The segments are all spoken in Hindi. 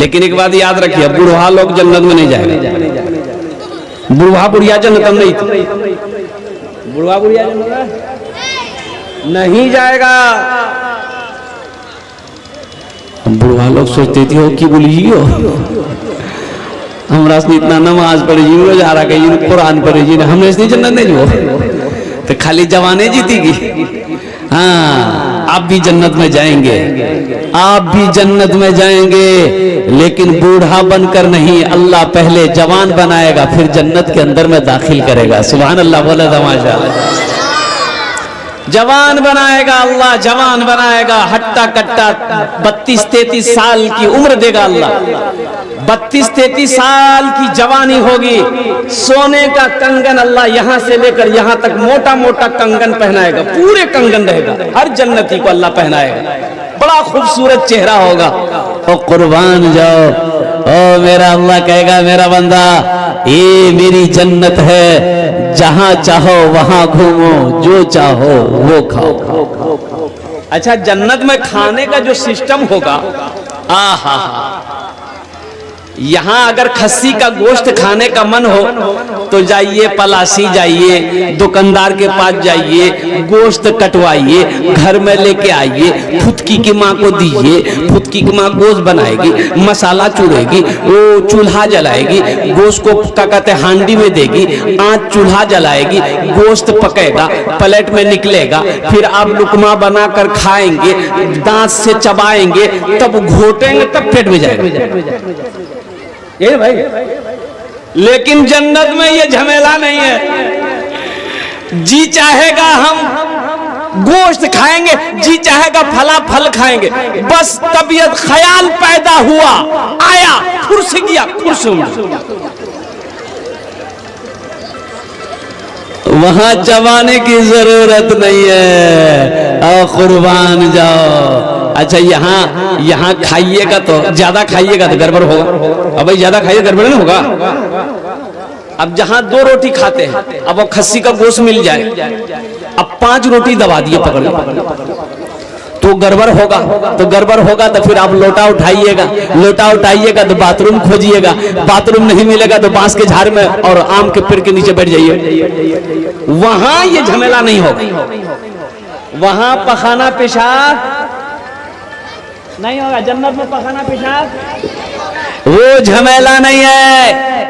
लेकिन एक बात याद रखिए, बूढ़ा लोग जन्नत में नहीं जाएगा। बूढ़ा बुढ़िया जन्नत में नहीं, बूढ़ा बुढ़िया जन्नत नहीं जाएगा। बूढ़ा लोग सोचते थे हो कि बोलिए हमरा से इतना नमाज पढ़े जी, रोजा रखे जी, कुरान पढ़े जी, हमने से जन्नत नहीं जो, तो खाली जवाने जीतीगी। हाँ, आप भी जन्नत में जाएंगे, आप भी जन्नत में जाएंगे, लेकिन बूढ़ा बनकर नहीं, अल्लाह पहले जवान बनाएगा, फिर जन्नत के अंदर में दाखिल करेगा। सुभान अल्लाह, बोले माशाअल्लाह। जवान बनाएगा अल्लाह, जवान बनाएगा, हट्टा कट्टा 32-33 साल की उम्र देगा अल्लाह। 32-33 साल की जवानी होगी, सोने का कंगन अल्लाह यहाँ से लेकर यहाँ तक मोटा मोटा कंगन पहनाएगा, पूरे कंगन रहेगा, हर जन्नती को अल्लाह पहनाएगा, बड़ा खूबसूरत चेहरा होगा। ओ कुर्बान जाओ, ओ मेरा अल्लाह कहेगा मेरा बंदा ये मेरी जन्नत है, जहां चाहो वहां घूमो, जो चाहो वो खाओ। अच्छा, जन्नत में खाने का जो सिस्टम होगा, आहा, यहाँ अगर खस्सी का गोश्त खाने का मन हो तो जाइए पलासी, जाइए दुकानदार के पास जाइए, गोश्त कटवाइए, घर में लेके आइए, फुटकी की माँ को दीजिए, फुटकी की माँ गोश्त बनाएगी, मसाला चूड़ेगी, वो चूल्हा जलाएगी, गोश्त को क्या कहते हैं हांडी में देगी, आँच चूल्हा जलाएगी, गोश्त पकेगा, प्लेट में निकलेगा, फिर आप लुकमा बनाकर खाएंगे, दांत से चबाएंगे, तब घोटेंगे, तब पेट में जाएगा ये भाई। लेकिन जन्नत में ये झमेला नहीं है, जी चाहेगा हम गोश्त खाएंगे, जी चाहेगा फला फल खाएंगे, बस तबीयत ख्याल पैदा हुआ, आया, फुर्स गया, फुर्स वहां चबाने की जरूरत नहीं है। और कुर्बान जाओ। अच्छा, यहाँ खाइएगा तो ज्यादा खाइएगा तो गड़बड़ होगा। अब भाई ज्यादा खाइए गड़बड़ नहीं होगा। अब जहां 2 रोटी खाते हैं, अब वो खस्सी का गोश्त मिल जाए, अब 5 रोटी दबा दिए पकड़ तो गड़बड़ होगा। तो गड़बड़ होगा तो फिर आप लोटा उठाइएगा, लोटा उठाइएगा तो बाथरूम खोजिएगा, बाथरूम नहीं मिलेगा तो बांस के झाड़ में और आम के पेड़ के नीचे बैठ जाइए। वहां ये झमेला नहीं होगा, वहां पखाना पेशाब नहीं होगा। जन्नत में पखाना पेशाब वो झमेला नहीं है।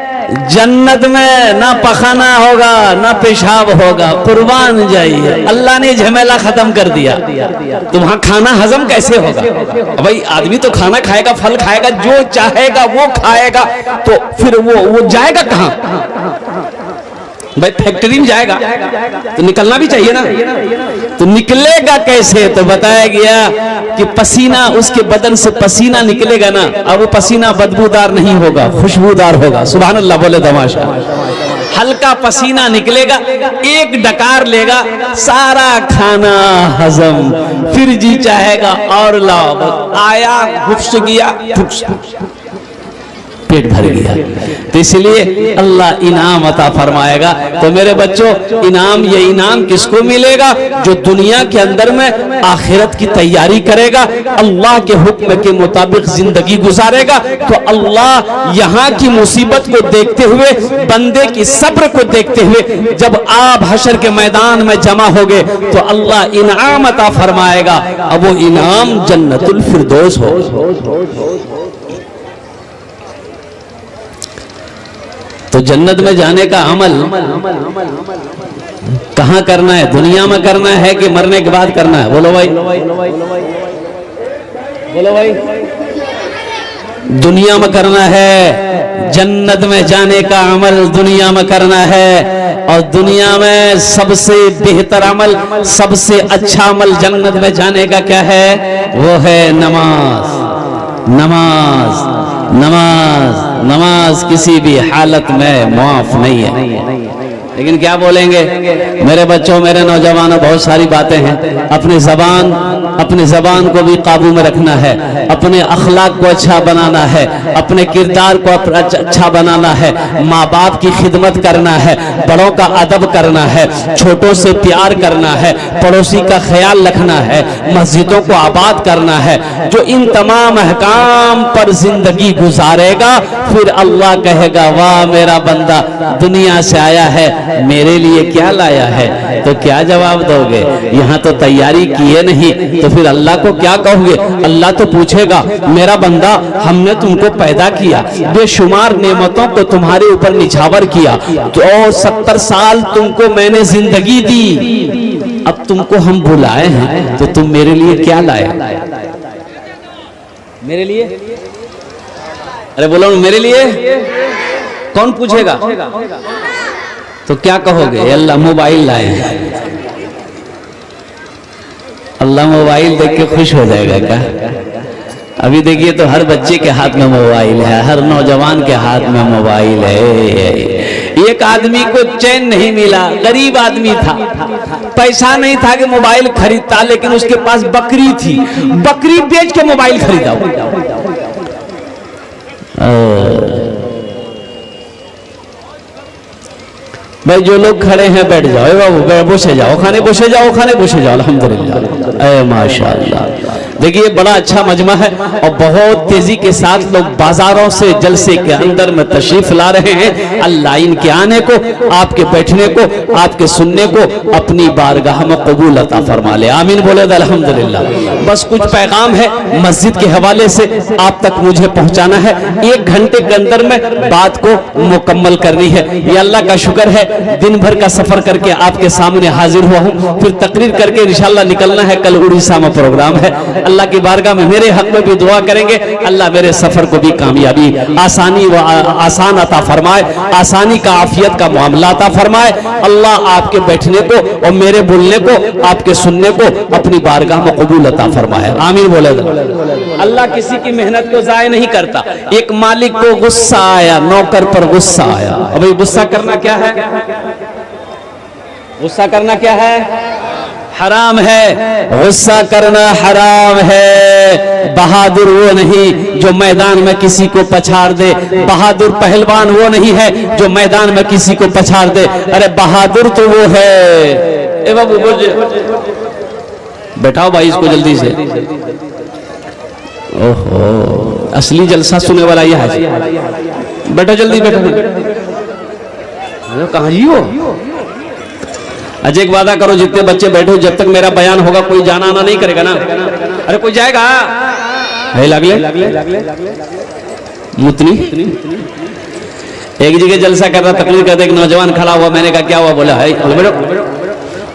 जन्नत में ना पखाना होगा ना पेशाब होगा। कुर्बान जाइए, अल्लाह ने झमेला खत्म कर दिया। तो वहां खाना हजम कैसे होगा? भाई आदमी तो खाना खाएगा, फल खाएगा, जो चाहेगा वो खाएगा, तो फिर वो जाएगा कहां? भाई फैक्ट्री में जाएगा तो निकलना भी चाहिए ना, तो निकलेगा कैसे? तो बताया गया कि पसीना, उसके बदन से पसीना निकलेगा ना, अब वो पसीना बदबूदार नहीं होगा, खुशबूदार होगा। सुभान अल्लाह बोले तमाशा। हल्का पसीना निकलेगा, एक डकार लेगा, सारा खाना हजम, फिर जी चाहेगा और लाओ, आया घुस गया, पेट भर गया। तो इसलिए अल्लाह इनाम अता फरमाएगा। तो मेरे बच्चों, इनाम, ये इनाम किसको मिलेगा? जो दुनिया के अंदर में आखिरत की तैयारी करेगा, अल्लाह के हुक्म के मुताबिक जिंदगी गुजारेगा। तो अल्लाह यहाँ की मुसीबत को देखते हुए, बंदे की सब्र को देखते हुए, जब आप हशर के मैदान में जमा होगे तो अल्लाह इनाम अता फरमाएगा। अब वो इनाम जन्नतुल फिरदौस हो। तो जन्नत में जाने का अमल कहाँ करना है? दुनिया में करना है कि मरने के बाद करना है? बोलो भाई, बोलो भाई। दुनिया में करना है। जन्नत में जाने का अमल दुनिया में करना है। और दुनिया में सबसे बेहतर अमल, सबसे अच्छा अमल जन्नत में जाने का क्या है? वो है नमाज। नमाज, नमाज, नमाज किसी भी हालत में माफ नहीं है। लेकिन क्या बोलेंगे? मेरे बच्चों, मेरे नौजवानों, बहुत सारी बातें हैं। अपनी जबान को भी काबू में रखना है, अपने अखलाक को अच्छा बनाना है, अपने किरदार को अच्छा बनाना है, माँ बाप की खिदमत करना है, बड़ों का अदब करना है, छोटों से प्यार करना है, पड़ोसी का ख्याल रखना है, मस्जिदों को आबाद करना है। जो इन तमाम अहकाम पर जिंदगी गुजारेगा, फिर अल्लाह कहेगा वाह मेरा बंदा दुनिया से आया है, मेरे लिए क्या लाया है? तो क्या जवाब दोगे? यहाँ तो तैयारी किए नहीं, तो फिर अल्लाह को क्या कहोगे? अल्लाह तो पूछेगा मेरा बंदा, हमने तुमको पैदा किया, बेशुमार नेमतों को तुम्हारे ऊपर निछावर किया, तो 70 साल तुमको मैंने जिंदगी दी, अब तुमको हम बुलाए हैं तो तुम मेरे लिए क्या लाए? मेरे लिए? अरे बोलो मेरे लिए। कौन पूछेगा? तो क्या कहोगे? अल्लाह मोबाइल लाए। अल्लाह मोबाइल देख के खुश हो जाएगा क्या? अभी देखिए तो हर बच्चे के हाथ में मोबाइल है, हर नौजवान के हाथ में मोबाइल है। एक आदमी को चैन नहीं मिला, गरीब आदमी था, पैसा नहीं था कि मोबाइल खरीदता, लेकिन उसके पास बकरी थी, बकरी बेच के मोबाइल खरीदा। भाई जो लोग खड़े हैं बैठ जाओ बाबू, बसे जाओ, खाने बसे जाओ, खाने बसे जाओ। अल्हम्दुलिल्लाह, माशाअल्लाह। देखिए बड़ा अच्छा मजमा है और बहुत तेजी के साथ लोग बाजारों से जलसे के अंदर में तशरीफ ला रहे हैं। अल्लाह इनके आने को, आपके बैठने को, आपके सुनने को अपनी बारगाह में कबूल अता फरमा ले। आमीन बोले तो अल्हम्दुलिल्लाह। बस कुछ पैगाम है मस्जिद के हवाले से आप तक मुझे पहुंचाना है। 1 घंटे के अंदर में बात को मुकम्मल करनी है। ये अल्लाह का शुक्र है, दिन भर का सफर करके आपके सामने हाजिर हुआ हूँ, फिर तकरीर करके इंशाअल्लाह निकलना है। कल उड़ीसा में प्रोग्राम है। अल्लाह की बारगाह में मेरे हक में भी दुआ करेंगे, अल्लाह मेरे सफर को भी कामयाबी, आसानी व आसान अता फरमाए, आसानी का, आफियत का मामला अता फरमाए। अल्लाह आपके बैठने को और मेरे बोलने को, आपके सुनने को अपनी बारगाह में कबूल अता फरमाए। आमीन बोले। अल्लाह किसी की मेहनत को जाया नहीं करता। एक मालिक को गुस्सा आया, नौकर पर गुस्सा आया। अभी गुस्सा करना क्या है? गुस्सा करना क्या है? हराम है। गुस्सा करना हराम है। बहादुर वो नहीं जो मैदान में किसी को पछाड़ दे, बहादुर पहलवान वो नहीं है जो मैदान में किसी को पछाड़ दे। अरे बहादुर तो वो है। ए बाबू बैठाओ भाई इसको जल्दी से। ओहो, असली जलसा सुने वाला यह है। बैठो जल्दी बैठो। कहाँ जी हो? अजय एक वादा करो, जितने बच्चे बैठो, जब तक मेरा बयान होगा कोई जाना आना नहीं करेगा ना? अरे कोई जाएगा? है लगले मुतनी एक जगह जलसा कर रहा, तकरीर करते एक नौजवान खड़ा हुआ। मैंने कहा क्या हुआ? बोला है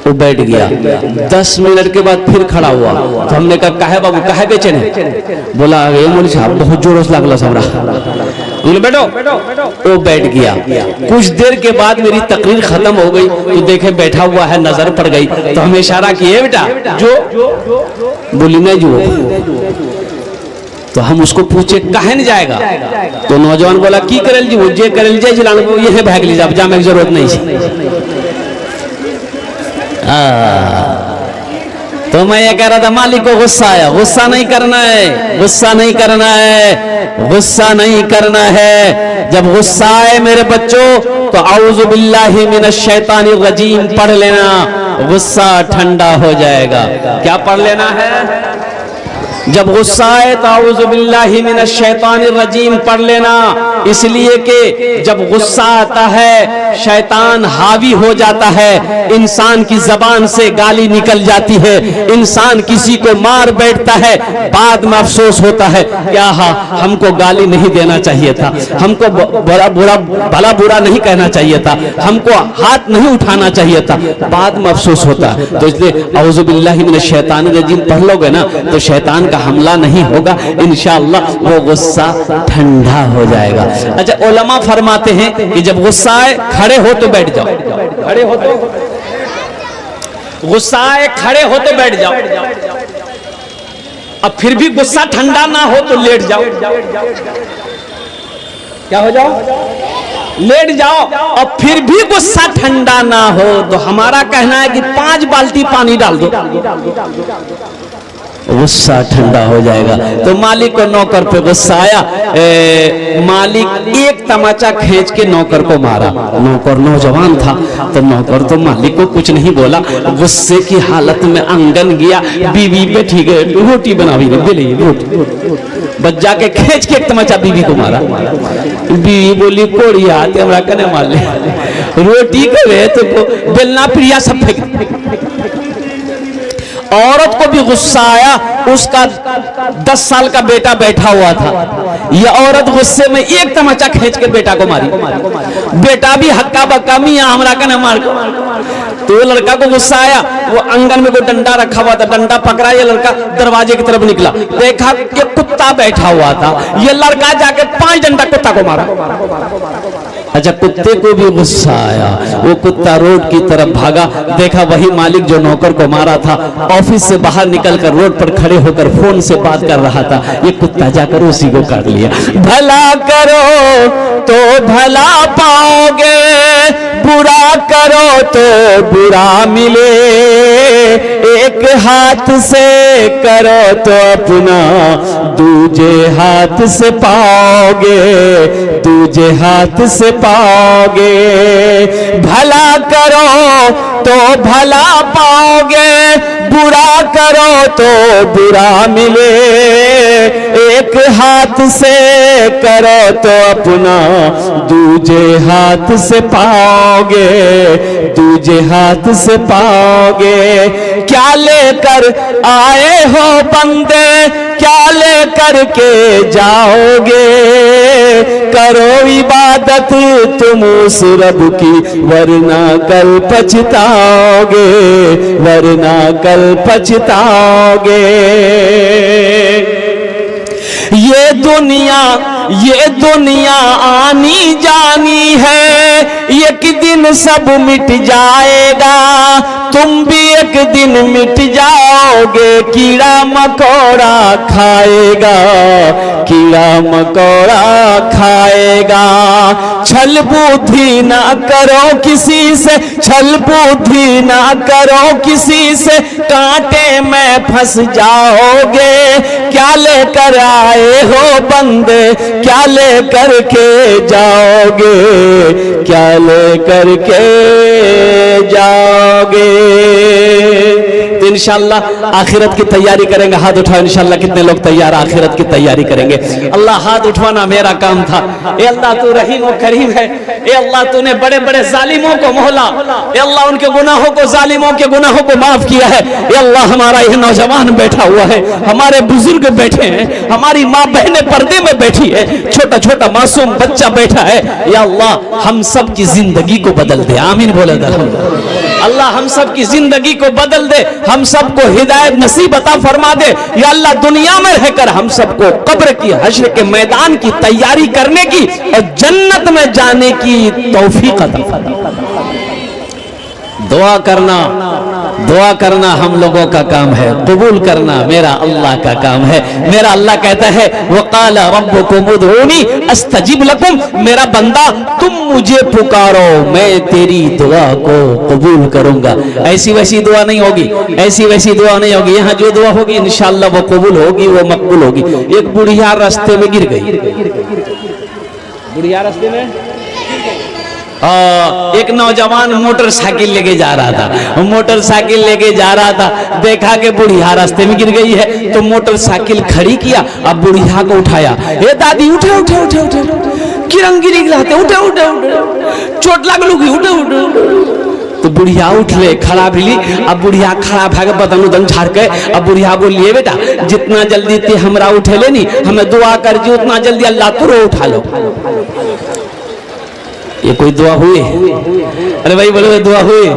वो बैठ गया। 10 मिनट के बाद फिर खड़ा हुआ, तो हमने कहा काहे बाबू, काहे बेचैन है? बोला ये मौलवी साहब बहुत जोरों से लागला हमरा। बैठो। वो बैठ गया। कुछ देर के बाद मेरी तकरीर खत्म हो गई, तो देखे बैठा हुआ है, नजर पड़ गई, तो हमें इशारा किए बेटा जो बोली नहीं जो। तो हम उसको पूछे काहे नहीं जाएगा? तो नौजवान बोला की करल जी, वो जे करल जे जिलान ये भाग लीजिए, अब जाने की जरूरत नहीं है। तो मैं ये कह रहा था मालिक को गुस्सा आया। गुस्सा नहीं करना है, गुस्सा नहीं करना है, गुस्सा नहीं करना है। जब गुस्सा आए मेरे बच्चों तो औज़ु बिल्लाहि मिनश शैतानिर रजीम पढ़ लेना, गुस्सा ठंडा हो जाएगा। क्या पढ़ लेना है? जब गुस्सा आए तो औज़ु बिल्लाहि मिनश शैतानिर रजीम पढ़ लेना, इसलिए कि जब गुस्सा आता है शैतान हावी हो जाता है, इंसान की जबान से गाली निकल जाती है, इंसान किसी को मार बैठता है, बाद में अफसोस होता है क्या हमको गाली नहीं देना चाहिए था, हमको भला बुरा नहीं कहना चाहिए था, हमको हाथ नहीं उठाना चाहिए था, बाद में अफसोस होता है। तो इसलिए औज़ु बिल्लाहि मिनश शैतानिर रजीम पढ़ लोगे ना तो शैतान का हमला नहीं होगा, इंशाअल्लाह वो गुस्सा ठंडा हो जाएगा। अच्छा, उलमा फरमाते हैं कि जब गुस्सा आए खड़े हो तो बैठ जाओ, खड़े हो तो गुस्सा आए खड़े हो तो बैठ जाओ, अब फिर भी गुस्सा ठंडा ना हो तो लेट जाओ। क्या हो जाओ? लेट जाओ और फिर भी गुस्सा ठंडा ना हो तो हमारा कहना है कि 5 बाल्टी पानी डाल दो, गुस्सा ठंडा हो जाएगा। तो मालिक को नौकर पे गुस्सा आया, मालिक एक तमाचा खींच के नौकर को मारा। नौकर नौजवान था तो नौकर तो मालिक को कुछ नहीं बोला, गुस्से की हालत में आंगन गया, बीवी बैठी गई रोटी बनावी बोली रोटी बस जाके खींच के एक तमाचा बीवी को मारा। बीवी बोली कोड़िया ते हमरा कने मार ले, रोटी करे तो बेलना प्रिया सब फेंक। औरत को भी गुस्सा आया, उसका 10 साल का बेटा बैठा हुआ था, यह औरत गुस्से में एक तमाचा खींच के बेटा को मारी। बेटा भी हक्का बक्का मियां हमरा का न मार। तो लड़का को गुस्सा आया, वो आंगन में कोई डंडा रखा हुआ था, डंडा पकड़ा, ये लड़का दरवाजे की तरफ निकला, देखा ये कुत्ता बैठा हुआ था, ये लड़का जाके 5 डंडा कुत्ता को मारा। अच्छा, कुत्ते को भी गुस्सा आया, वो कुत्ता रोड की तरफ भागा, देखा वही मालिक जो नौकर को मारा था ऑफिस से बाहर निकलकर रोड पर खड़े होकर फोन से बात कर रहा था, ये कुत्ता जाकर उसी को काट लिया। भला करो तो भला पाओगे, बुरा करो तो बुरा मिले, एक हाथ से करो तो अपना दूजे हाथ से पाओगे, दूजे हाथ से पाओगे। भला करो तो भला पाओगे, बुरा करो तो बुरा मिले, एक हाथ से करो तो अपना दूजे हाथ से पाओगे, दूजे हाथ से पाओगे। क्या लेकर आए हो बंदे, क्या लेकर के जाओगे, करो इबादत तुम उस रब की, वरना कल पछताओगे, वरना कल पछताओगे। ये दुनिया आनी जानी है, एक दिन सब मिट जाएगा, तुम भी एक दिन मिट जाओगे, कीड़ा मकोड़ा खाएगा, कीड़ा मकोड़ा खाएगा। छल बुद्धि ना करो किसी से, छल बुद्धि ना करो किसी से, कांटे में फंस जाओगे। क्या लेकर आए हो बंदे, क्या लेकर के जाओगे, क्या लेकर के जाओगे। तो इंशाअल्लाह आखिरत की तैयारी करेंगे, हाथ उठाओ इंशाअल्लाह। कितने लोग तैयार आखिरत की तैयारी करेंगे? अल्लाह हाथ उठवाना मेरा काम था। ए अल्लाह तू रहीम और करीम है, ए अल्लाह तूने बड़े बड़े जालिमों को मोहला, ए अल्लाह उनके गुनाहों को, जालिमों के गुनाहों को माफ किया है। ए अल्लाह हमारा यह नौजवान बैठा हुआ है, हमारे बुजुर्ग बैठे हैं, हमारी माँ बहनें पर्दे में बैठी है, छोटा छोटा मासूम बच्चा बैठा है। या अल्लाह हम सब की जिंदगी को बदल दे, आमीन बोले अल्लाह। हम सब की जिंदगी को बदल दे, हम सबको हिदायत नसीब अता फरमा दे। या अल्लाह दुनिया में रहकर हम सबको कब्र की, हश्र के मैदान की तैयारी करने की और जन्नत में जाने की तौफीक अता फरमा। दुआ करना, दुआ करना हम लोगों का काम है, कबूल करना मेरा अल्लाह का काम है। मेरा अल्लाह कहता है वक़ाल रब्बुकुम उदऊनी अस्तजिब लकुम, मेरा बंदा तुम मुझे पुकारो, मैं तेरी दुआ को कबूल करूंगा। ऐसी वैसी दुआ नहीं होगी, ऐसी वैसी दुआ नहीं होगी। यहाँ जो दुआ होगी इंशाअल्लाह वो कबूल होगी, वो मकबूल होगी। एक बुढ़िया रास्ते में गिर गई, बुढ़िया रास्ते में एक नौजवान मोटरसाइकिल लेके जा रहा था, मोटरसाइकिल लेके जा रहा था, देखा कि बुढ़िया रास्ते में गिर गई है, तो मोटरसाइकिल खड़ी किया, अब बुढ़िया को उठाया। ए दादी उठे उठे उठे उठे, किरंग गिरी गिलाते, उठे उठे उठे, चोट लगलूगी, उठे उठे। तो बुढ़िया उठ ले, खड़ा भी ली। अब बुढ़िया खड़ा भागे बदन उदन झाड़ के, अब बुढ़िया बोलिए बेटा जितना जल्दी ते हमरा उठे लेनी, हमें दुआ कर जी उतना जल्दी अल्लाह तुरो उठा लो। ये कोई दुआ हुई? अरे भाई बोलो दुआ हुई?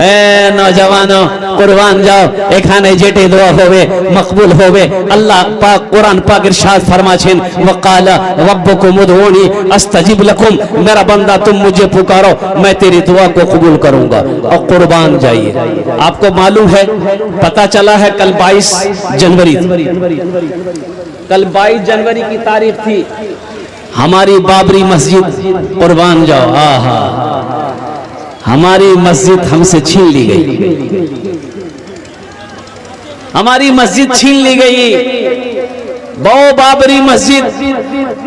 ए नौजवानों कुर्बान जाओ, एखाने जेटे दुआ होवे मकबूल होवे। अल्लाह पाक कुरान पाक इरशाद फरमाछिन वक़ाल रब्बुकुम उदऊनी अस्तजिब लकुम, मेरा बंदा तुम मुझे पुकारो मैं तेरी दुआ को कबूल करूंगा। और कुर्बान जाइए। आपको मालूम है, पता चला है कल 22 जनवरी, कल 22 जनवरी की तारीख थी। हमारी बाबरी मस्जिद कुर्बान जाओ, आहा, हमारी मस्जिद हमसे छीन ली गई, हमारी मस्जिद छीन ली गई। वो बाबरी मस्जिद,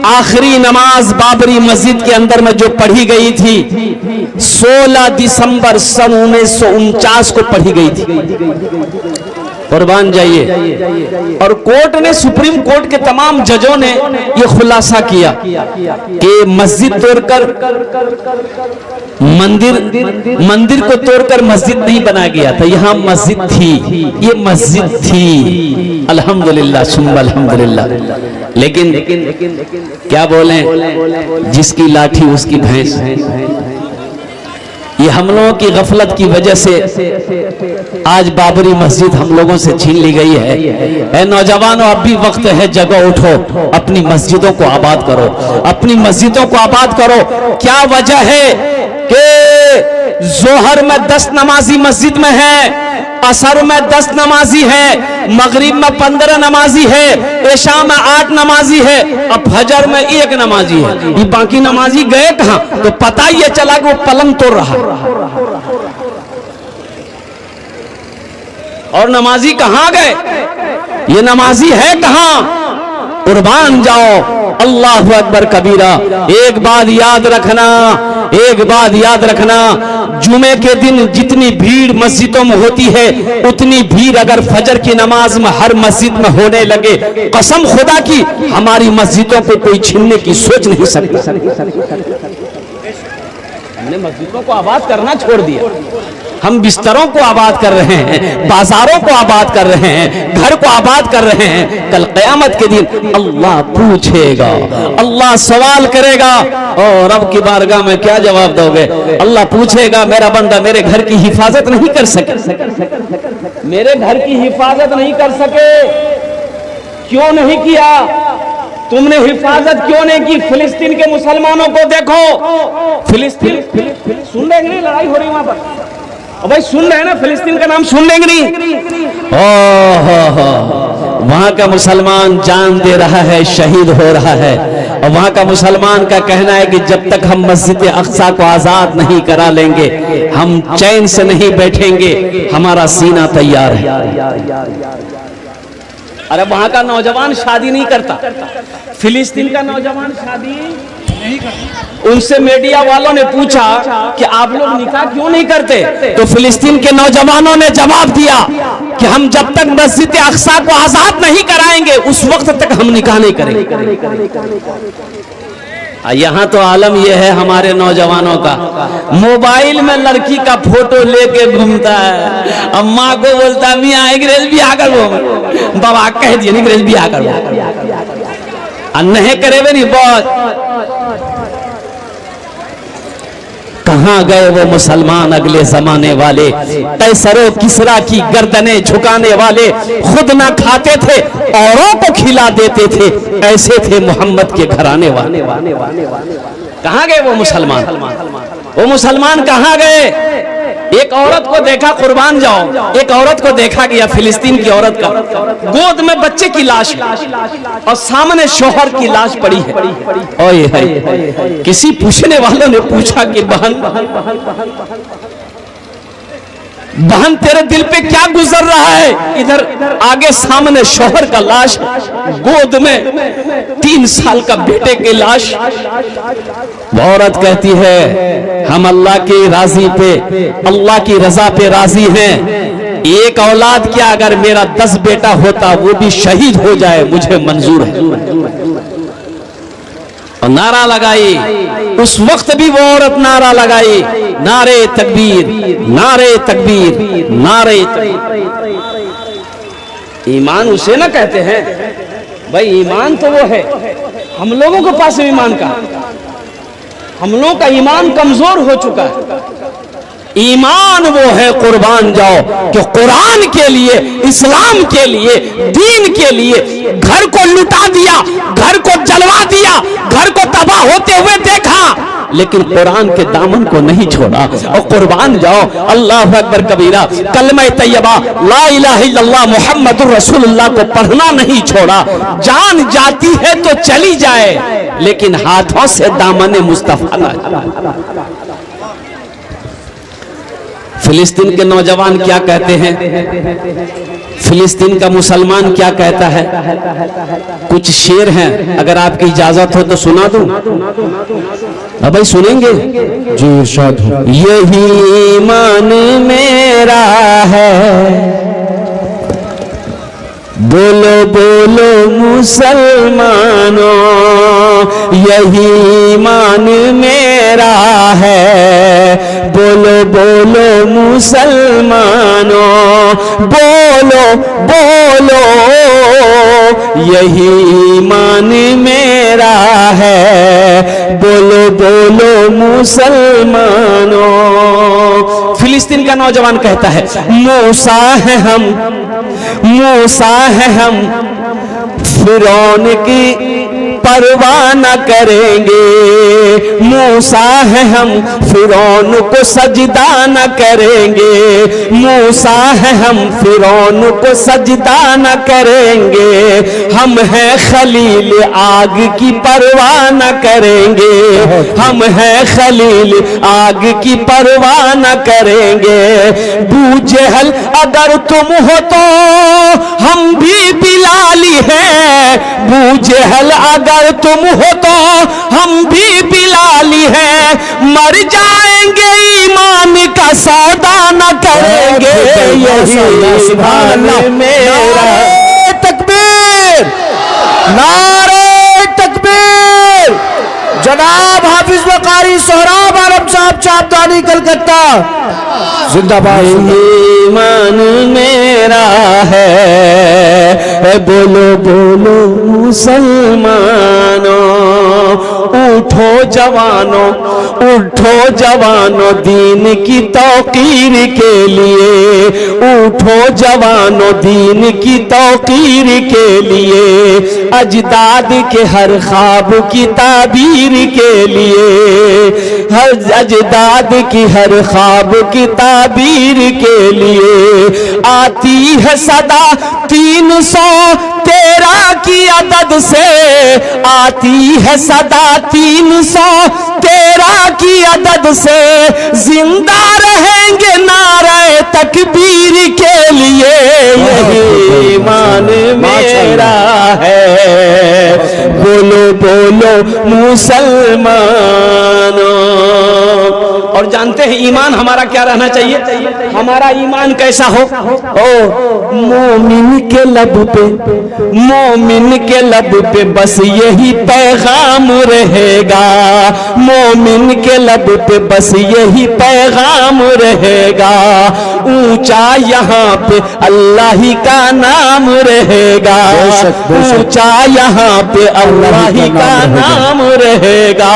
आखिरी नमाज बाबरी मस्जिद के अंदर में जो पढ़ी गई थी 16 दिसंबर सन 1949 को पढ़ी गई थी। कुर्बान जाइए। और कोर्ट ने, सुप्रीम कोर्ट के तमाम जजों ने यह खुलासा किया कि मस्जिद तोड़कर मंदिर को तोड़कर मस्जिद नहीं बनाया गया था, यहां मस्जिद थी, ये मस्जिद थी। अल्हम्दुलिल्लाह सुम्मा अल्हम्दुलिल्लाह। लेकिन क्या बोले, जिसकी लाठी उसकी भैंस। ये हम लोगों की गफलत की वजह से आज बाबरी मस्जिद हम लोगों से छीन ली गई है। ऐ नौजवानों, अब भी वक्त है, जगह उठो, अपनी मस्जिदों को आबाद करो, अपनी मस्जिदों को आबाद करो। क्या वजह है कि जोहर में 10 नमाजी मस्जिद में है, असर में 10 नमाजी है, मगरिब में 15 नमाजी है, इशा में 8 नमाजी है, अब फजर में 1 नमाजी है। ये बाकी नमाजी गए कहां? तो पता ये चला कि वो पलंग तोड़ रहा और नमाजी कहां गए? ये नमाजी है कहां? कुर्बान जाओ। अल्लाहु अकबर कबीरा। एक बात याद रखना, एक बात याद रखना, जुमे के दिन जितनी भीड़ मस्जिदों में होती है उतनी भीड़ अगर फजर की नमाज में हर मस्जिद में होने लगे, कसम खुदा की हमारी मस्जिदों को कोई छीनने की सोच नहीं सकता। हमने मस्जिदों को आबाद करना छोड़ दिया, हम बिस्तरों को आबाद कर रहे हैं, बाजारों को आबाद कर रहे हैं, घर को आबाद कर रहे हैं। कल क़यामत के दिन अल्लाह पूछेगा, अल्लाह सवाल करेगा और रब की बारगाह में क्या जवाब दोगे? अल्लाह पूछेगा, मेरा बंदा मेरे घर की हिफाजत नहीं कर सके, मेरे घर की हिफाजत नहीं कर सके, क्यों नहीं किया? तुमने हिफाजत क्यों नहीं की? फिलिस्तीन के मुसलमानों को देखो, फिलिस्तीन सुन रहे हैं, लड़ाई हो रही वहां पर, भाई सुन रहे हैं ना, फिलिस्तीन का नाम सुन लेंगे नहीं? वहां का मुसलमान जान दे रहा है, शहीद हो रहा है। और वहां का मुसलमान का कहना है कि जब तक हम मस्जिद अक्सा को आजाद नहीं करा लेंगे, हम चैन से नहीं बैठेंगे, हमारा सीना तैयार है। अरे वहां का नौजवान शादी नहीं करता, फिलिस्तीन का नौजवान शादी नहीं करता। उनसे मीडिया वालों ने पूछा कि आप लोग निकाह क्यों नहीं करते? तो फिलिस्तीन के नौजवानों ने जवाब दिया कि हम जब तक मस्जिद अक्सा को आजाद नहीं कराएंगे उस वक्त तक हम निकाह नहीं करेंगे। यहाँ तो आलम यह है हमारे नौजवानों का, मोबाइल में लड़की का फोटो लेके घूमता है, अम्मा को बोलता है मियां अंग्रेज भी आकर वो बाबा कह दिए अंग्रेज भी आकर नहीं करे नहीं। बहुत कहां गए वो मुसलमान अगले जमाने वाले, कैसरो किसरा की गर्दनें झुकाने वाले, खुद ना खाते थे औरों को खिला देते थे, ऐसे थे मोहम्मद के घराने वाले। कहां गए वो मुसलमान? वो मुसलमान कहां गए? एक औरत को देखा, कुर्बान जाओ, एक औरत को देखा गया, फिलिस्तीन की औरत का गोद में बच्चे की लाश और सामने शोहर की लाश पड़ी है। ओए है, किसी पूछने वालों ने पूछा कि बहन तेरे दिल पे क्या गुजर रहा है? इधर आगे सामने शोहर का लाश, गोद में 3 साल का बेटे की लाश। वो औरत कहती है हम अल्लाह की राजी पे, अल्लाह की रजा पे राजी हैं। एक औलाद क्या, अगर मेरा 10 बेटा होता वो भी शहीद हो जाए मुझे मंजूर है। और नारा लगाई, उस वक्त भी वो औरत नारा लगाई, नारे तकबीर, नारे तकबीर, नारे तकबीर। ईमान उसे ना कहते हैं भाई, ईमान तो वो है, हम लोगों के पास ईमान का, हम लोगों का ईमान कमजोर हो चुका है। ईमान वो है, कुर्बान जाओ, कि कुरान के लिए, इस्लाम के लिए, दीन के लिए घर को लुटा दिया, घर को जलवा दिया, घर को तबाह होते हुए देखा, लेकिन कुरान के दामन को नहीं छोड़ा। और कुर्बान जाओ, अल्लाह अकबर कबीरा, कलमा तैयबा ला इलाहा इल्लल्लाह मुहम्मदुर रसूलुल्लाह को पढ़ना नहीं छोड़ा। जान जाती है तो चली जाए, लेकिन हाथों से दामन मुस्तफा ना। फिलिस्तीन के नौजवान क्या कहते हैं, फिलिस्तीन का मुसलमान क्या कहता है? कुछ शेर हैं, अगर आपकी इजाजत हो तो सुना दूं। अब भाई सुनेंगे जी, इरशाद हो। यही ईमान मेरा है, बोलो बोलो मुसलमानों, यही ईमान मेरा है, बोलो बोलो मुसलमानों, बोलो बोलो, यही ईमान मेरा है, बोलो बोलो मुसलमानों। फिलिस्तीन का नौजवान कहता है, मूसा है हम, मूसा है हम, फिरौन की परवाह न करेंगे, मूसा है हम, फिरौन को सजदा न करेंगे, मूसा है हम, फिरौन को सजदा न करेंगे, हम हैं खलील आग की परवाह न करेंगे, हम हैं खलील आग की परवाह न करेंगे, बूजहल अगर तुम हो तो हम भी बिलाली हैं, बूजहल अगर तुम हो तो हम भी बिलाली हैं, मर जाएंगे ईमान का सौदा न करेंगे, यही ईमान मेरा। तकबीर, नारे तकबीर। जनाब हाफिज वकारी सोहराब आलम साहब चापदानी कलकत्ता जिंदाबाद। ईमान मेरा है, बोलो बोलो मुसलमानों, उठो जवानों, उठो जवानों, दीन की तौकीर के लिए, उठो जवानों, दीन की तौकीर के लिए, अजदाद के हर ख्वाब की ताबीर के लिए, हर अजदाद की हर ख्वाब की ताबीर के लिए, आती है सदा 313 की अदद से, आती है सदा 313 की अदद से, जिंदा रहेंगे नारे तकबीर के लिए, यही ईमान मेरा है, बोलो बोलो मुसलमानों। और जानते हैं ईमान हमारा क्या रहना चाहिए? हमारा ईमान कैसा हो? ओ मोमिन के लब पे, मोमिन के लब पे बस यही पैगाम रहेगा, मोमिन के लब पे बस यही पैगाम रहेगा, ऊंचा यहाँ पे अल्लाह ही का नाम रहेगा, ऊंचा यहाँ पे अल्लाह ही का नाम रहेगा।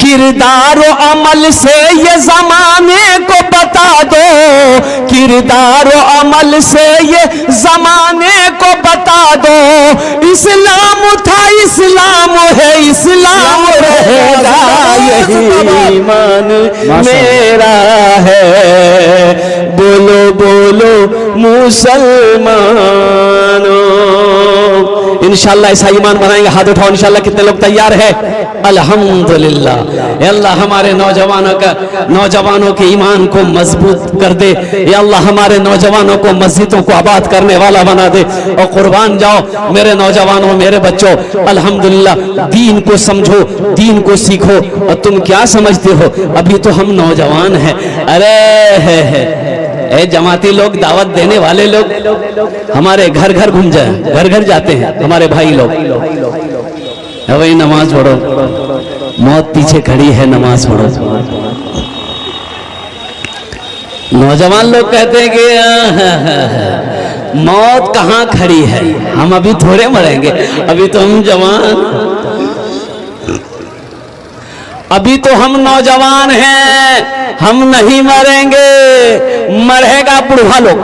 किरदार और अमल से ये जमाने को बता दो, किरदार और अमल से ये जमाने को बता दो, इस्लाम था इस्लाम है इस्लाम रहेगा, यही ईमान मेरा है, बोलो बोलो मुसलमानों। इंशाअल्लाह ऐसा ईमान बनाएंगे, हाथ उठाओ इंशाअल्लाह। कितने लोग तैयार है? अल्हम्दुलिल्लाह। अल्लाह हमारे नौजवानों के ईमान को मजबूत कर दे, या अल्लाह हमारे नौजवानों को मस्जिदों को आबाद करने वाला बना दे। और कुर्बान जाओ मेरे नौजवानों, मेरे बच्चों, अल्हम्दुलिल्लाह दीन को समझो, दीन को सीखो। और तुम क्या समझते हो, अभी तो हम नौजवान हैं। अरे है जमाती लोग, दावत देने वाले लोग हमारे घर घर घूम जाए, घर घर जाते हैं हमारे भाई लोग। वही नमाज पढ़ो, मौत पीछे खड़ी है, नमाज पढ़ो। नौजवान लोग कहते हैं कि मौत कहाँ खड़ी है, हम अभी थोड़े मरेंगे, अभी तो हम जवान, अभी तो हम नौजवान हैं, हम नहीं मरेंगे, मरेगा बुढ़ा लोग।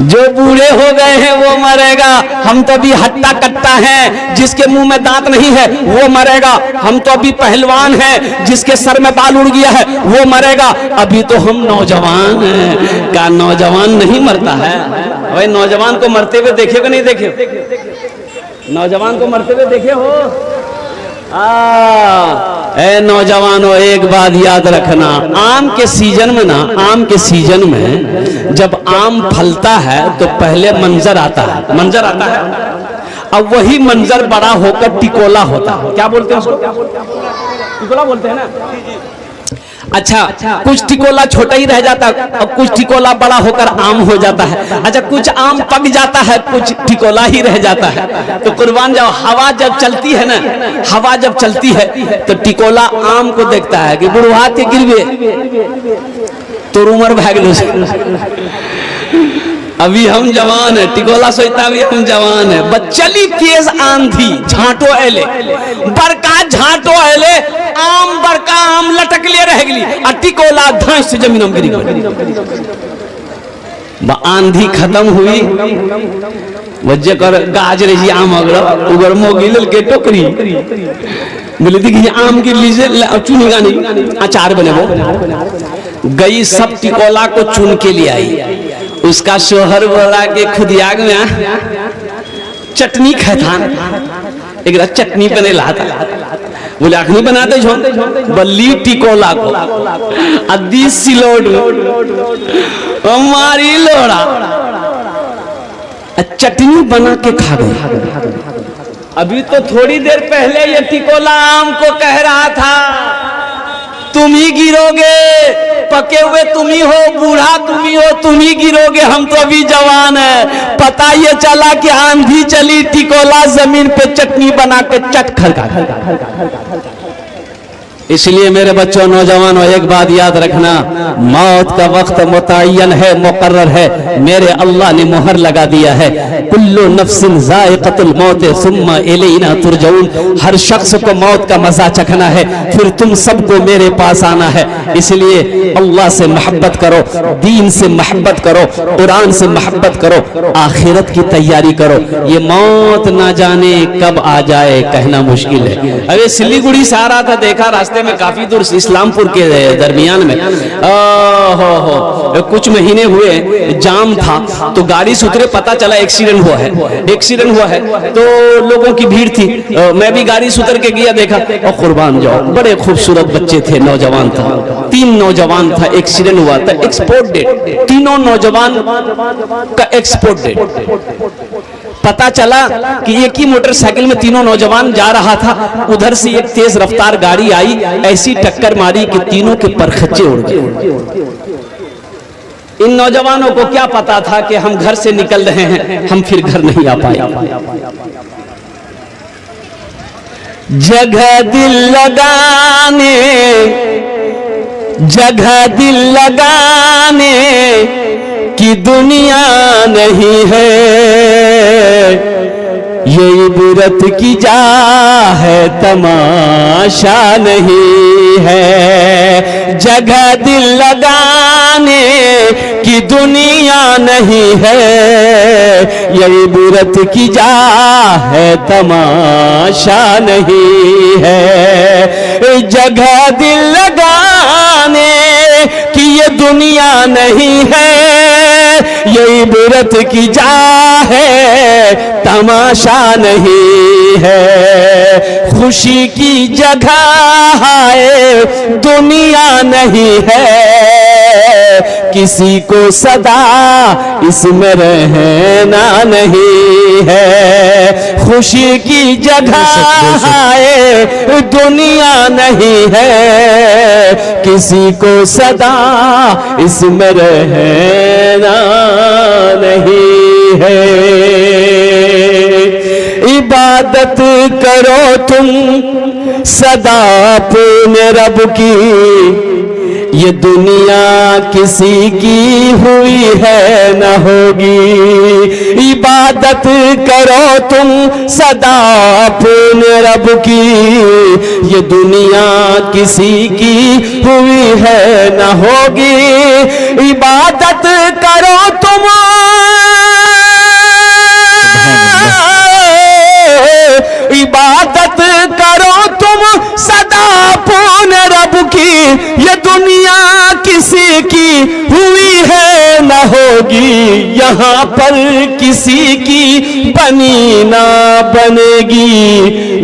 जो बूढ़े हो गए हैं वो मरेगा, हम तो अभी हट्टा कट्टा हैं, जिसके मुंह में दांत नहीं है वो मरेगा। हम तो अभी पहलवान हैं, जिसके सर में बाल उड़ गया है वो मरेगा। अभी तो हम नौजवान हैं। क्या नौजवान नहीं मरता है? भाई नौजवान को मरते हुए देखे कि नहीं देखे? नौजवान को मरते हुए देखे हो? ए नौजवानों, एक बात याद रखना, आम के सीजन में ना, आम के सीजन में जब आम फलता है तो पहले मंजर आता है, मंजर आता है। अब वही मंजर बड़ा होकर टिकोला होता है। क्या बोलते हैं उसको? टिकोला बोलते हैं ना। अच्छा, कुछ टिकोला छोटा ही रह जाता है और कुछ टिकोला बड़ा होकर आम हो जाता है। अच्छा, कुछ आम पक जाता है, कुछ टिकोला ही रह जाता है। तो कुर्बान जाओ, हवा जब चलती है ना, हवा जब चलती है तो टिकोला आम को देखता है कि बुढ़वा के गिरवे तो उम्र भाग लो, अभी हम जवान है। टिकोला सोचता अभी हम जवान है। बच्चली तेज आंधी झांटो ऐले, बड़का झांटो ऐले, आम बड़का आम लटक ले रह गली और टिकोला धंस से जमीन में गिरी गई। आंधी खत्म हुई, वजह कर गाज रही आम उगर मोगिल के टोकरी बोले थी कि आम की लीजिए चुनेगा नहीं, अचार बने वो गई, सब टिकोला को चुन के ले आई। उसका शोहर बोला कि खुदियाग में चटनी खाता, एक चटनी बने लाता, बोले अखनी बनाते छो बल्ली टिकोला को अद्दी सिलोड हमारी लोड़ा चटनी बना के खा गए। अभी तो थोड़ी देर पहले ये टिकोला आम को कह रहा था तुम ही गिरोगे, पके हुए तुम ही हो, बूढ़ा तुम ही हो, तुम ही गिरोगे, हम तो अभी जवान है। पता ये चला कि आंधी चली, टिकोला जमीन पे चटनी बना के चट खड़का। इसलिए मेरे बच्चों, नौजवानों, एक बात याद रखना, मौत का वक्त मुतय्यन है, मुकर्रर है, मेरे अल्लाह ने मुहर लगा दिया है। कुल्लु नफ्सिन ज़ाइक़तुल मौत सुम्मा इलैना तुरजऊन। हर शख्स को मौत का मजा चखना है, फिर तुम सबको मेरे पास आना है। इसलिए अल्लाह से मोहब्बत करो, दीन से मोहब्बत करो, कुरान से मोहब्बत करो, आखिरत की तैयारी करो। ये मौत ना जाने कब आ जाए, कहना मुश्किल है। अरे सिलीगुड़ी से आ रहा था, देखा रास्ते में काफी दूर इस्लामपुर के दरमियान में कुछ महीने हुए जाम था, तो गाड़ी से उतरे, पता चला एक्सीडेंट हुआ है, एक्सीडेंट हुआ है। तो लोगों की भीड़ थी, मैं भी गाड़ी से उतर के गया, देखा और कुर्बान जाओ, बड़े खूबसूरत बच्चे थे, नौजवान था, 3 नौजवान था, एक्सीडेंट हुआ था, एक्सपोर्ट डेट, तीनों नौजवान का एक्सपोर्ट डेट। पता चला कि एक ही मोटरसाइकिल में तीनों नौजवान जा रहा था, उधर से एक तेज रफ्तार गाड़ी आई, ऐसी टक्कर मारी कि तीनों के परखच्चे उड़ गए। इन नौजवानों को क्या पता था कि हम घर से निकल रहे हैं, हम फिर घर नहीं आ पाए। जगह दिल लगाने, जगह दिल लगाने की दुनिया नहीं है, ये इबरत की जा है, तमाशा नहीं है। जगह दिल लगाने की दुनिया नहीं है, ये इबरत की जा है, तमाशा नहीं है। जगह दिल लगाने की ये दुनिया नहीं है, ये इबरत की जा है, तमाशा नहीं है। खुशी की जगह है, दुनिया नहीं है, किसी को सदा इसमें रहना नहीं है। खुशी की जगह है, दुनिया नहीं है, किसी को सदा इसमें रहना नहीं है। इबादत करो तुम सदा अपने रब की, ये दुनिया किसी की हुई है न होगी। इबादत करो तुम सदा अपने रब की, ये दुनिया किसी की हुई है न होगी। इबादत करो तुम होगी यहाँ पर किसी की बनी ना बनेगी,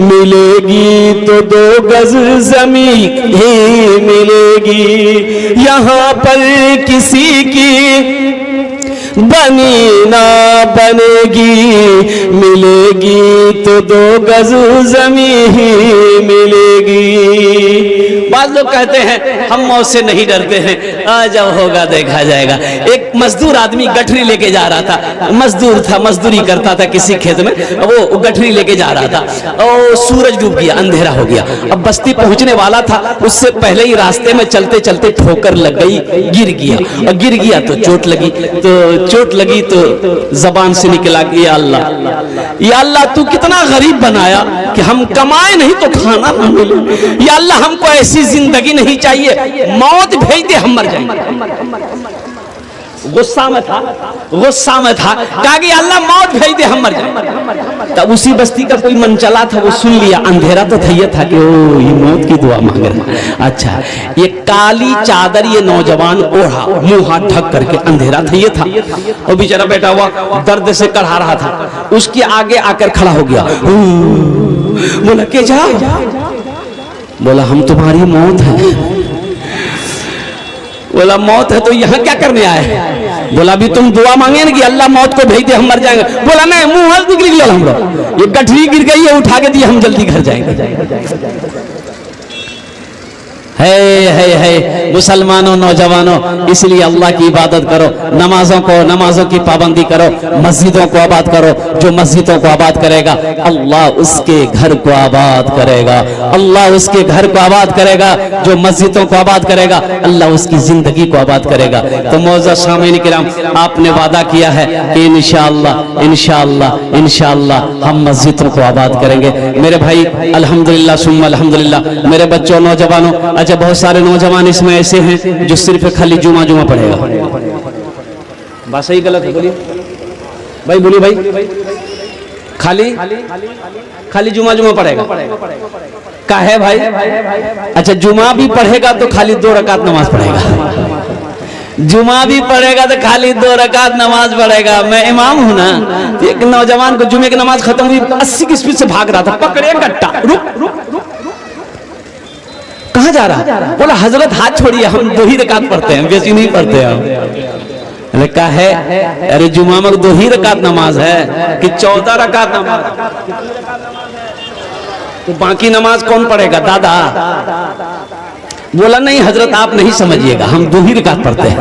मिलेगी तो 2 गज जमीन ही मिलेगी। यहाँ पर किसी की बनी ना बनेगी, मिलेगी तो 2 गज जमीन ही मिलेगी। बाद लोग कहते हैं हम मौत से नहीं डरते हैं, जब होगा देखा जाएगा। एक मजदूर आदमी गठरी लेके जा रहा था, मजदूर था, मजदूरी करता था किसी खेत में, वो गठरी लेके जा रहा था और सूरज डूब गया, अंधेरा हो गया। अब बस्ती पहुंचने वाला था, उससे पहले ही रास्ते में चलते चलते ठोकर लग गई, गिर गया, और गिर गया तो चोट लगी, तो चोट लगी तो जबान से निकला कि या अल्लाह तू कितना गरीब बनाया कि हम कमाए नहीं तो खाना ना मिले। या अल्लाह हमको ऐसी जिंदगी नहीं चाहिए, मौत भेज दे हम मर जाएंगे। गुस्सा में था, कहा कि अल्लाह मौत भेज दे हम मर जाएंगे। तब उसी बस्ती का कोई मनचला था, वो सुन लिया, अंधेरा तो था कि ओ ये मौत की दुआ मांग रहा है। अच्छा, ये काली चादर ये नौजवान ओढ़ा, मुंह हाथ ढक करके, अंधेरा था, और बेचारा बैठा हुआ दर्द से कढ़ा रहा था। उसके आगे आकर खड़ा हो गया, बोला के जा, बोला हम तुम्हारी मौत है। बोला मौत है तो यहाँ क्या करने आए? बोला अभी तुम दुआ मांगे ना कि अल्लाह मौत को भेज दे हम मर जाएंगे। बोला नहीं, मुंह हाथ निकल गया हम लोग, ये गठरी गिर गई है, उठा के दिए, हम जल्दी घर जाएंगे। है मुसलमानों, नौजवानों, इसलिए अल्लाह की इबादत करो, नमाजों की पाबंदी करो, मस्जिदों को आबाद करो। जो मस्जिदों को आबाद करेगा अल्लाह उसके घर को आबाद करेगा, अल्लाह उसके घर को आबाद करेगा। जो मस्जिदों को आबाद करेगा अल्लाह उसकी जिंदगी को आबाद करेगा। तो मौजूद सामीन किराम, आपने वादा किया है कि इंशाअल्लाह इंशाअल्लाह इंशाअल्लाह हम मस्जिदों को आबाद करेंगे। मेरे भाई अल्हम्दुलिल्लाह सुम्मा अल्हम्दुलिल्लाह, मेरे बच्चों, नौजवानों, अच्छा बहुत सारे नौजवान इसमें ऐसे हैं जो सिर्फ खाली जुमा पढ़ेगा। बात सही गलत है? बोलिए भाई, बोलिए भाई, खाली जुमा पढ़ेगा का है भाई? अच्छा, जुमा भी पढ़ेगा तो खाली 2 रकात नमाज पढ़ेगा, जुमा भी पढ़ेगा तो खाली 2 रकात नमाज पढ़ेगा। मैं इमाम हूं ना, एक नौजवान को जुमे की नमाज खत्म हुई, 80 की स्पीड से भाग रहा था, पकड़े कट्टा, रुक कहाँ जा रहा? बोला हजरत हाथ छोड़िए, हम 2 ही रकात पढ़ते हैं, बेसी नहीं पढ़ते हम। लिखा है अरे जुमा में 2 ही रकात नमाज है कि 14 रकात नमाज, तो बाकी नमाज कौन पढ़ेगा दादा? बोला नहीं हजरत आप नहीं समझिएगा, हम 2 ही रकात पढ़ते हैं।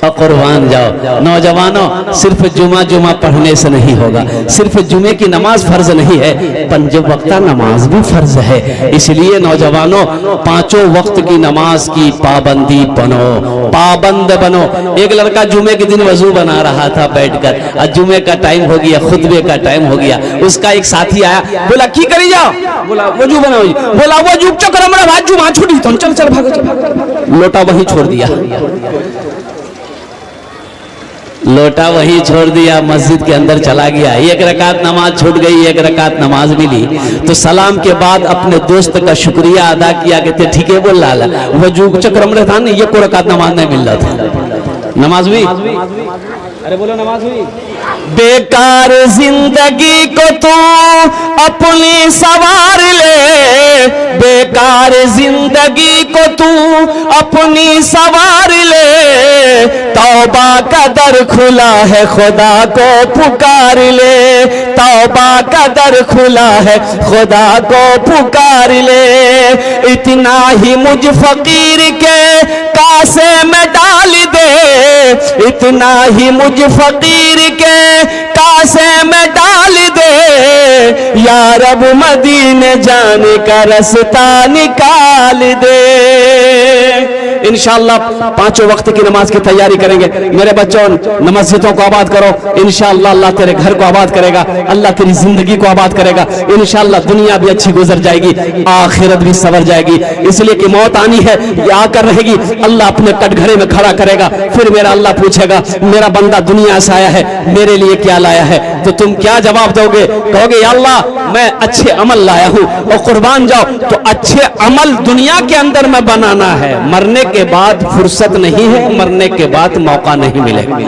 और कुर्बान जाओ नौजवानों, सिर्फ जुमा पढ़ने से नहीं होगा, सिर्फ जुमे की नमाज फर्ज नहीं है, 5 वक्ता नमाज भी फर्ज है। इसलिए नौजवानों, 5 वक्त की नमाज की पाबंदी बनो, पाबंद बनो। एक लड़का जुमे के दिन वजू बना रहा था बैठकर, और जुमे का टाइम हो गया, खुतबे का टाइम हो गया। उसका एक साथी आया, बोला की करी जाओ? बोला वजू बनाओ। बोला वजू चक्कर हमारा भाई जुमा छूटी, तुम चल भागो। लोटा वहीं छोड़ दिया, लोटा वहीं छोड़ दिया, मस्जिद के अंदर चला गया। 1 रकात नमाज छूट गई, 1 रकात नमाज मिली। तो सलाम के बाद अपने दोस्त का शुक्रिया अदा किया, कहते ठीक है बोल रहा, वजू चक्कर में था नहीं, 1 रकात नमाज नहीं मिल रहा था। नमाज हुई? अरे बोलो नमाज हुई? बेकार जिंदगी को तू अपनी सवार ले, बेकार जिंदगी को तू अपनी सवार ले, तौबा का दर खुला है खुदा को पुकार ले, तौबा का दर खुला है खुदा को पुकार ले। इतना ही मुझ फकीर के कासे में डाल दे, इतना ही मुझ फकीर के कासे में डाल दे, या रब मदीने जाने का रास्ता निकाल दे। इंशाअल्लाह 5 वक्त की नमाज की तैयारी करेंगे। मेरे बच्चों, मस्जिदों को आबाद करो, इंशाअल्लाह अल्लाह तेरे घर को आबाद करेगा, अल्लाह तेरी जिंदगी को आबाद करेगा। इंशाअल्लाह दुनिया भी अच्छी गुजर जाएगी, आखिरत भी सवर जाएगी। इसलिए कि मौत आनी है, ये आकर रहेगी, अल्लाह अपने कटघरे में खड़ा करेगा। फिर मेरा अल्लाह पूछेगा, मेरा बंदा दुनिया से आया है, मेरे लिए क्या लाया है? तो तुम क्या जवाब दोगे? कहोगे या अल्लाह मैं अच्छे अमल लाया हूं और कुर्बान जाओ। तो अच्छे अमल दुनिया के अंदर में बनाना है, मरने के बाद फुर्सत नहीं है, मरने के बाद मौका नहीं मिलेगा।